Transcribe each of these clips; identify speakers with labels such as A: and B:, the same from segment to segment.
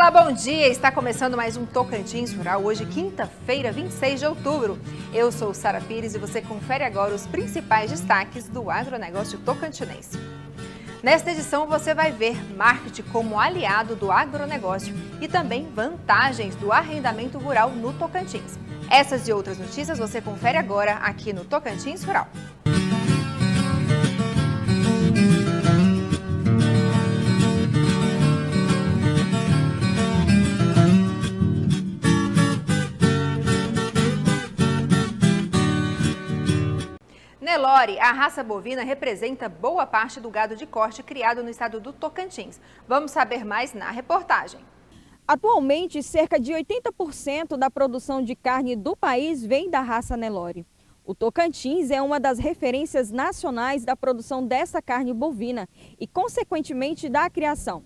A: Olá, bom dia! Está começando mais um Tocantins Rural, hoje quinta-feira, 26 de outubro. Eu sou Sara Pires e você confere agora os principais destaques do agronegócio tocantinense. Nesta edição você vai ver marketing como aliado do agronegócio e também vantagens do arrendamento rural no Tocantins. Essas e outras notícias você confere agora aqui no Tocantins Rural. Nelore, a raça bovina, representa boa parte do gado de corte criado no estado do Tocantins. Vamos saber mais na reportagem.
B: Atualmente, cerca de 80% da produção de carne do país vem da raça Nelore. O Tocantins é uma das referências nacionais da produção dessa carne bovina e, consequentemente, da criação.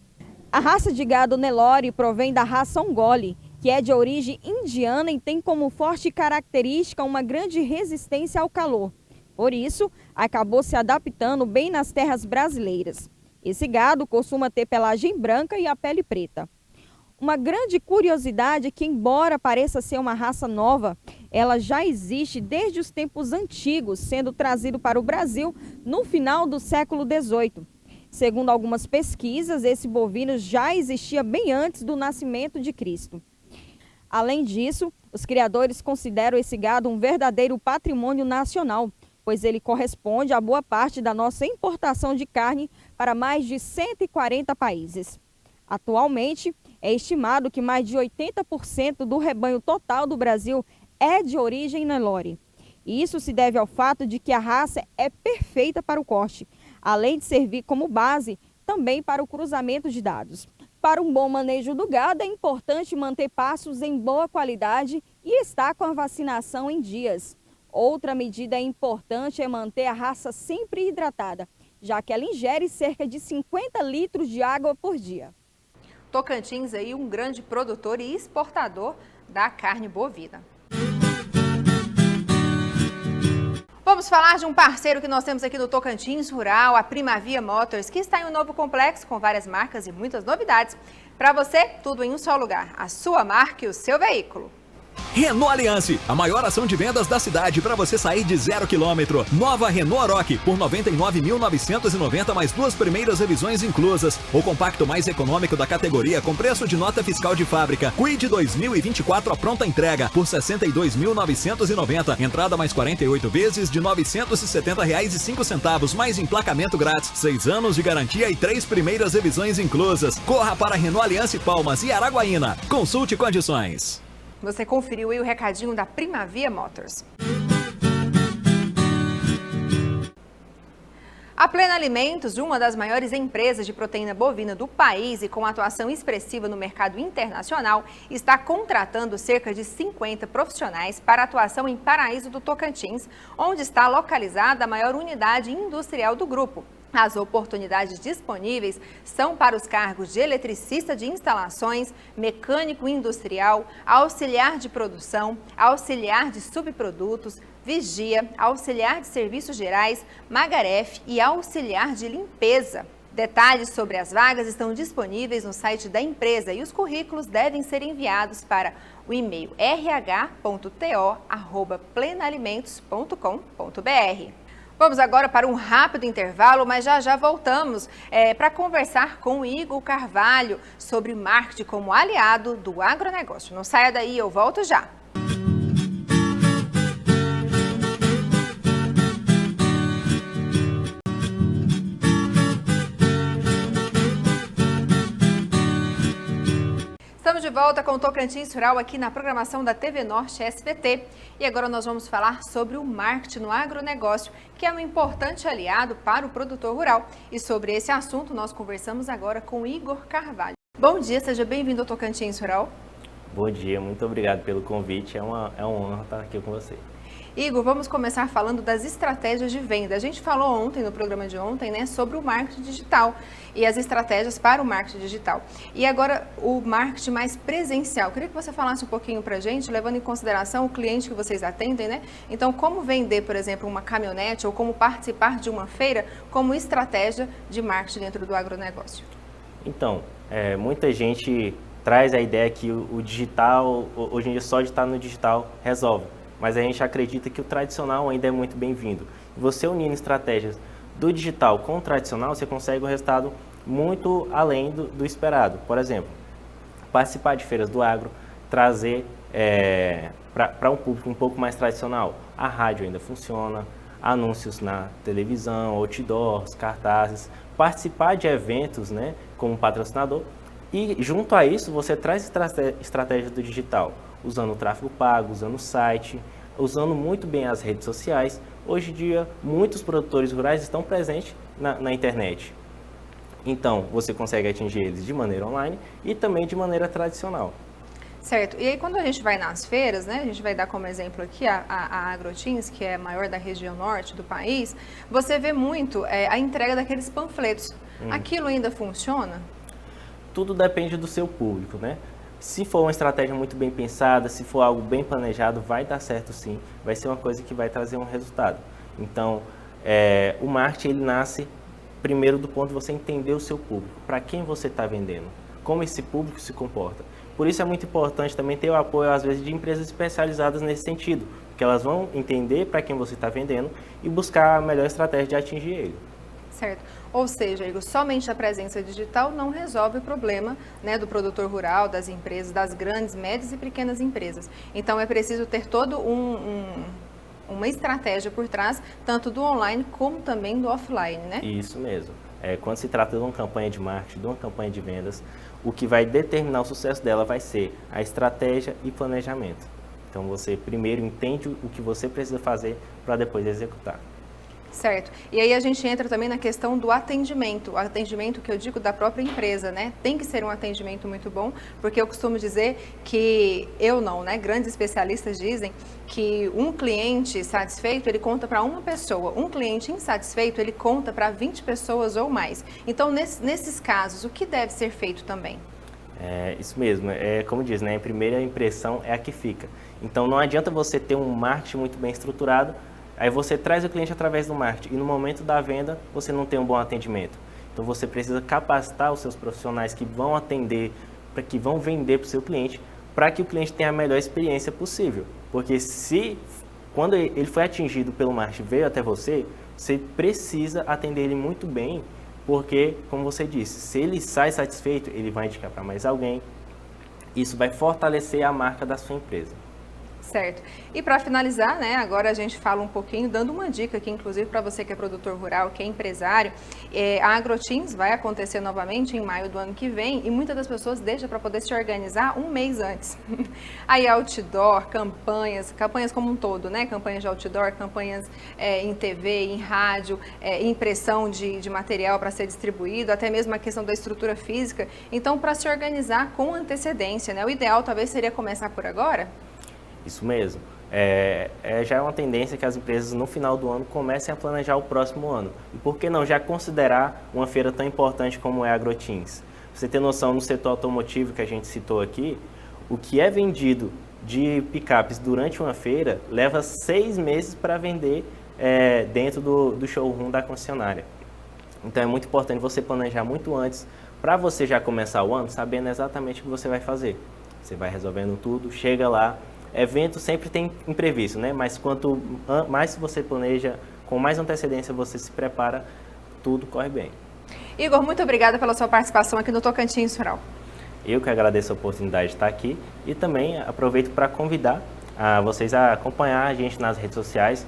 B: A raça de gado Nelore provém da raça Ongole, que é de origem indiana e tem como forte característica uma grande resistência ao calor. Por isso, acabou se adaptando bem nas terras brasileiras. Esse gado costuma ter pelagem branca e a pele preta. Uma grande curiosidade é que, embora pareça ser uma raça nova, ela já existe desde os tempos antigos, sendo trazido para o Brasil no final do século XVIII. Segundo algumas pesquisas, esse bovino já existia bem antes do nascimento de Cristo. Além disso, os criadores consideram esse gado um verdadeiro patrimônio nacional, pois ele corresponde a boa parte da nossa importação de carne para mais de 140 países. Atualmente, é estimado que mais de 80% do rebanho total do Brasil é de origem Nelore. E isso se deve ao fato de que a raça é perfeita para o corte, além de servir como base também para o cruzamento de dados. Para um bom manejo do gado, é importante manter pastos em boa qualidade e estar com a vacinação em dias. Outra medida importante é manter a raça sempre hidratada, já que ela ingere cerca de 50 litros de água por dia.
A: Tocantins aí um grande produtor e exportador da carne bovina. Vamos falar de um parceiro que nós temos aqui no Tocantins Rural, a Primavia Motors, que está em um novo complexo com várias marcas e muitas novidades. Para você, tudo em um só lugar, a sua marca e o seu veículo.
C: Renault Alliance, a maior ação de vendas da cidade para você sair de 0 km. Nova Renault Aroc por R$ 99.990 mais 2 primeiras revisões inclusas. O compacto mais econômico da categoria com preço de nota fiscal de fábrica. Kwid 2024 a pronta entrega por R$ 62.990. Entrada mais 48 vezes de R$ 970,05 mais emplacamento grátis. 6 anos de garantia e 3 primeiras revisões inclusas. Corra para Renault Alliance Palmas e Araguaína. Consulte condições.
A: Você conferiu aí o recadinho da Primavia Motors. A Plena Alimentos, uma das maiores empresas de proteína bovina do país e com atuação expressiva no mercado internacional, está contratando cerca de 50 profissionais para atuação em Paraíso do Tocantins, onde está localizada a maior unidade industrial do grupo. As oportunidades disponíveis são para os cargos de eletricista de instalações, mecânico industrial, auxiliar de produção, auxiliar de subprodutos, vigia, auxiliar de serviços gerais, magarefe e auxiliar de limpeza. Detalhes sobre as vagas estão disponíveis no site da empresa e os currículos devem ser enviados para o e-mail rh.to@plenalimentos.com.br. Vamos agora para um rápido intervalo, mas já voltamos para conversar com o Igor Carvalho sobre marketing como aliado do agronegócio. Não saia daí, eu volto já. Estamos de volta com o Tocantins Rural aqui na programação da TV Norte SBT. E agora nós vamos falar sobre o marketing no agronegócio, que é um importante aliado para o produtor rural. E sobre esse assunto nós conversamos agora com o Igor Carvalho. Bom dia, seja bem-vindo ao Tocantins Rural.
D: Bom dia, muito obrigado pelo convite, é uma honra estar aqui com você.
A: Igor, vamos começar falando das estratégias de venda. A gente falou ontem, no programa de ontem, né, sobre o marketing digital e as estratégias para o marketing digital. E agora, o marketing mais presencial. Eu queria que você falasse um pouquinho para a gente, levando em consideração o cliente que vocês atendem, né? Então, como vender, por exemplo, uma caminhonete ou como participar de uma feira como estratégia de marketing dentro do agronegócio?
D: Então, muita gente traz a ideia que o digital, hoje em dia só de estar no digital resolve. Mas a gente acredita que o tradicional ainda é muito bem-vindo. Você unindo estratégias do digital com o tradicional, você consegue um resultado muito além do esperado. Por exemplo, participar de feiras do agro, trazer para um público um pouco mais tradicional. A rádio ainda funciona, anúncios na televisão, outdoors, cartazes, participar de eventos, né, como patrocinador. E junto a isso, você traz estratégias do digital, usando o tráfego pago, usando o site, usando muito bem as redes sociais. Hoje em dia, muitos produtores rurais estão presentes na internet. Então, você consegue atingir eles de maneira online e também de maneira tradicional.
A: Certo. E aí, quando a gente vai nas feiras, né, a gente vai dar como exemplo aqui a Agrotins, que é a maior da região norte do país, você vê muito a entrega daqueles panfletos. Aquilo ainda funciona?
D: Tudo depende do seu público, né? Se for uma estratégia muito bem pensada, se for algo bem planejado, vai dar certo sim, vai ser uma coisa que vai trazer um resultado. Então, o marketing ele nasce primeiro do ponto de você entender o seu público, para quem você está vendendo, como esse público se comporta. Por isso é muito importante também ter o apoio, às vezes, de empresas especializadas nesse sentido, porque elas vão entender para quem você está vendendo e buscar a melhor estratégia de atingir ele.
A: Certo. Ou seja, Igor, somente a presença digital não resolve o problema, né, do produtor rural, das empresas, das grandes, médias e pequenas empresas. Então é preciso ter todo uma estratégia por trás, tanto do online como também do offline, né?
D: Isso mesmo. Quando se trata de uma campanha de marketing, de uma campanha de vendas, o que vai determinar o sucesso dela vai ser a estratégia e planejamento. Então você primeiro entende o que você precisa fazer para depois executar.
A: Certo. E aí a gente entra também na questão do atendimento. O atendimento que eu digo da própria empresa, né? Tem que ser um atendimento muito bom, porque eu costumo dizer que grandes especialistas dizem que um cliente satisfeito, ele conta para uma pessoa. Um cliente insatisfeito, ele conta para 20 pessoas ou mais. Então, nesses casos, o que deve ser feito também?
D: Isso mesmo. Como diz, né? A primeira impressão é a que fica. Então, não adianta você ter um marketing muito bem estruturado. Aí você traz o cliente através do marketing e no momento da venda você não tem um bom atendimento. Então você precisa capacitar os seus profissionais que vão atender, que vão vender para o seu cliente, para que o cliente tenha a melhor experiência possível. Porque quando ele foi atingido pelo marketing, veio até você, você precisa atender ele muito bem, porque, como você disse, se ele sai satisfeito, ele vai indicar para mais alguém. Isso vai fortalecer a marca da sua empresa.
A: Certo. E para finalizar, né, agora a gente fala um pouquinho, dando uma dica aqui, inclusive para você que é produtor rural, que é empresário, a Agrotins vai acontecer novamente em maio do ano que vem e muitas das pessoas deixam para poder se organizar um mês antes. Aí outdoor, campanhas como um todo, né, campanhas de outdoor, campanhas em TV, em rádio, impressão de material para ser distribuído, até mesmo a questão da estrutura física. Então, para se organizar com antecedência, né, o ideal talvez seria começar por agora?
D: Isso mesmo. Já é uma tendência que as empresas no final do ano comecem a planejar o próximo ano. E por que não já considerar uma feira tão importante como é a Agrotins? Você tem noção, no setor automotivo que a gente citou aqui, o que é vendido de picapes durante uma feira leva 6 meses para vender dentro do showroom da concessionária. Então é muito importante você planejar muito antes, para você já começar o ano sabendo exatamente o que você vai fazer. Você vai resolvendo tudo, chega lá. Evento sempre tem imprevisto, né? Mas quanto mais você planeja, com mais antecedência você se prepara, tudo corre bem.
A: Igor, muito obrigada pela sua participação aqui no Tocantins Rural.
D: Eu que agradeço a oportunidade de estar aqui e também aproveito para convidar vocês a acompanhar a gente nas redes sociais.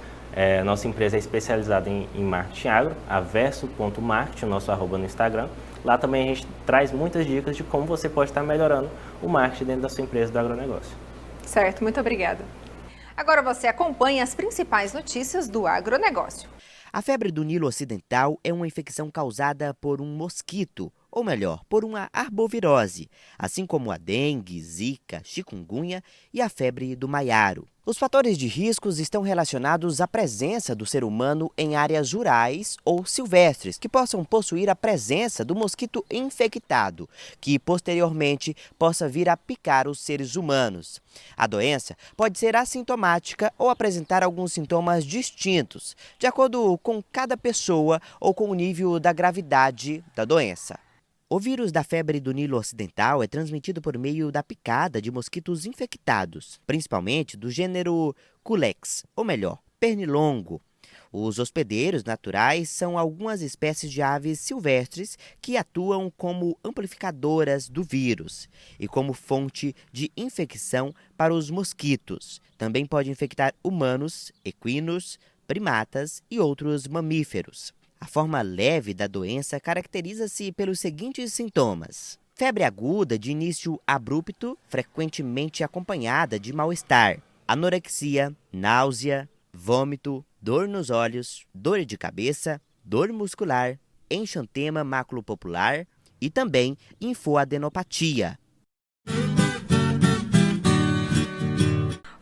D: Nossa empresa é especializada em marketing agro, averso.marketing, o nosso @ no Instagram. Lá também a gente traz muitas dicas de como você pode estar melhorando o marketing dentro da sua empresa do agronegócio.
A: Certo, muito obrigada. Agora você acompanha as principais notícias do agronegócio.
E: A febre do Nilo Ocidental é uma infecção causada por um mosquito, ou melhor, por uma arbovirose, assim como a dengue, zika, chikungunya e a febre do maiaro. Os fatores de riscos estão relacionados à presença do ser humano em áreas rurais ou silvestres, que possam possuir a presença do mosquito infectado, que posteriormente possa vir a picar os seres humanos. A doença pode ser assintomática ou apresentar alguns sintomas distintos, de acordo com cada pessoa ou com o nível da gravidade da doença. O vírus da febre do Nilo Ocidental é transmitido por meio da picada de mosquitos infectados, principalmente do gênero Culex, ou melhor, pernilongo. Os hospedeiros naturais são algumas espécies de aves silvestres que atuam como amplificadoras do vírus e como fonte de infecção para os mosquitos. Também pode infectar humanos, equinos, primatas e outros mamíferos. A forma leve da doença caracteriza-se pelos seguintes sintomas: febre aguda de início abrupto, frequentemente acompanhada de mal-estar, anorexia, náusea, vômito, dor nos olhos, dor de cabeça, dor muscular, enxantema maculopapular e também infoadenopatia.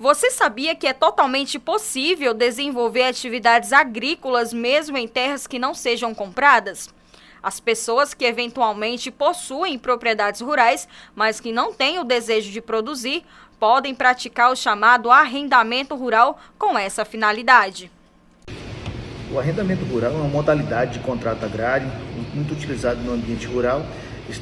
B: Você sabia que é totalmente possível desenvolver atividades agrícolas mesmo em terras que não sejam compradas? As pessoas que eventualmente possuem propriedades rurais, mas que não têm o desejo de produzir, podem praticar o chamado arrendamento rural com essa finalidade.
F: O arrendamento rural é uma modalidade de contrato agrário muito utilizado no ambiente rural.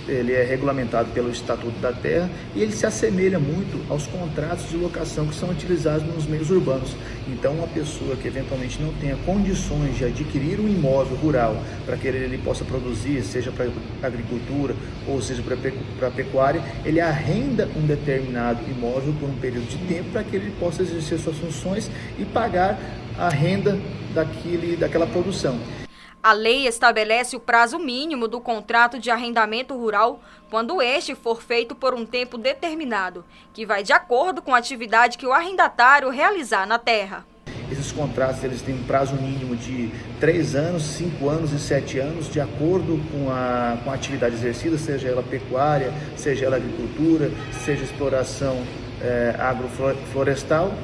F: Ele é regulamentado pelo Estatuto da Terra e ele se assemelha muito aos contratos de locação que são utilizados nos meios urbanos. Então, uma pessoa que eventualmente não tenha condições de adquirir um imóvel rural para que ele possa produzir, seja para agricultura ou seja para pecuária, ele arrenda um determinado imóvel por um período de tempo para que ele possa exercer suas funções e pagar a renda daquela produção.
B: A lei estabelece o prazo mínimo do contrato de arrendamento rural quando este for feito por um tempo determinado, que vai de acordo com a atividade que o arrendatário realizar na terra.
F: Esses contratos eles têm um prazo mínimo de 3 anos, 5 anos e 7 anos, de acordo com a atividade exercida, seja ela pecuária, seja ela agricultura, seja exploração agroflorestal.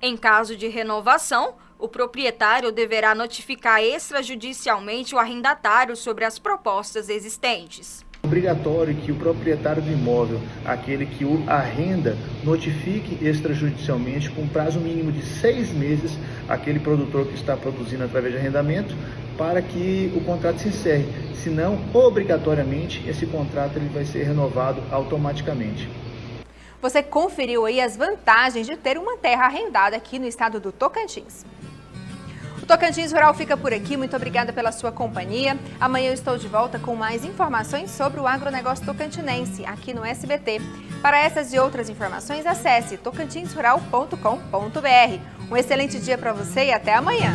B: Em caso de renovação, o proprietário deverá notificar extrajudicialmente o arrendatário sobre as propostas existentes.
F: É obrigatório que o proprietário do imóvel, aquele que o arrenda, notifique extrajudicialmente com prazo mínimo de 6 meses aquele produtor que está produzindo através de arrendamento para que o contrato se encerre. Senão, obrigatoriamente, esse contrato ele vai ser renovado automaticamente.
A: Você conferiu aí as vantagens de ter uma terra arrendada aqui no estado do Tocantins. O Tocantins Rural fica por aqui, muito obrigada pela sua companhia. Amanhã eu estou de volta com mais informações sobre o agronegócio tocantinense aqui no SBT. Para essas e outras informações, acesse tocantinsrural.com.br. Um excelente dia para você e até amanhã!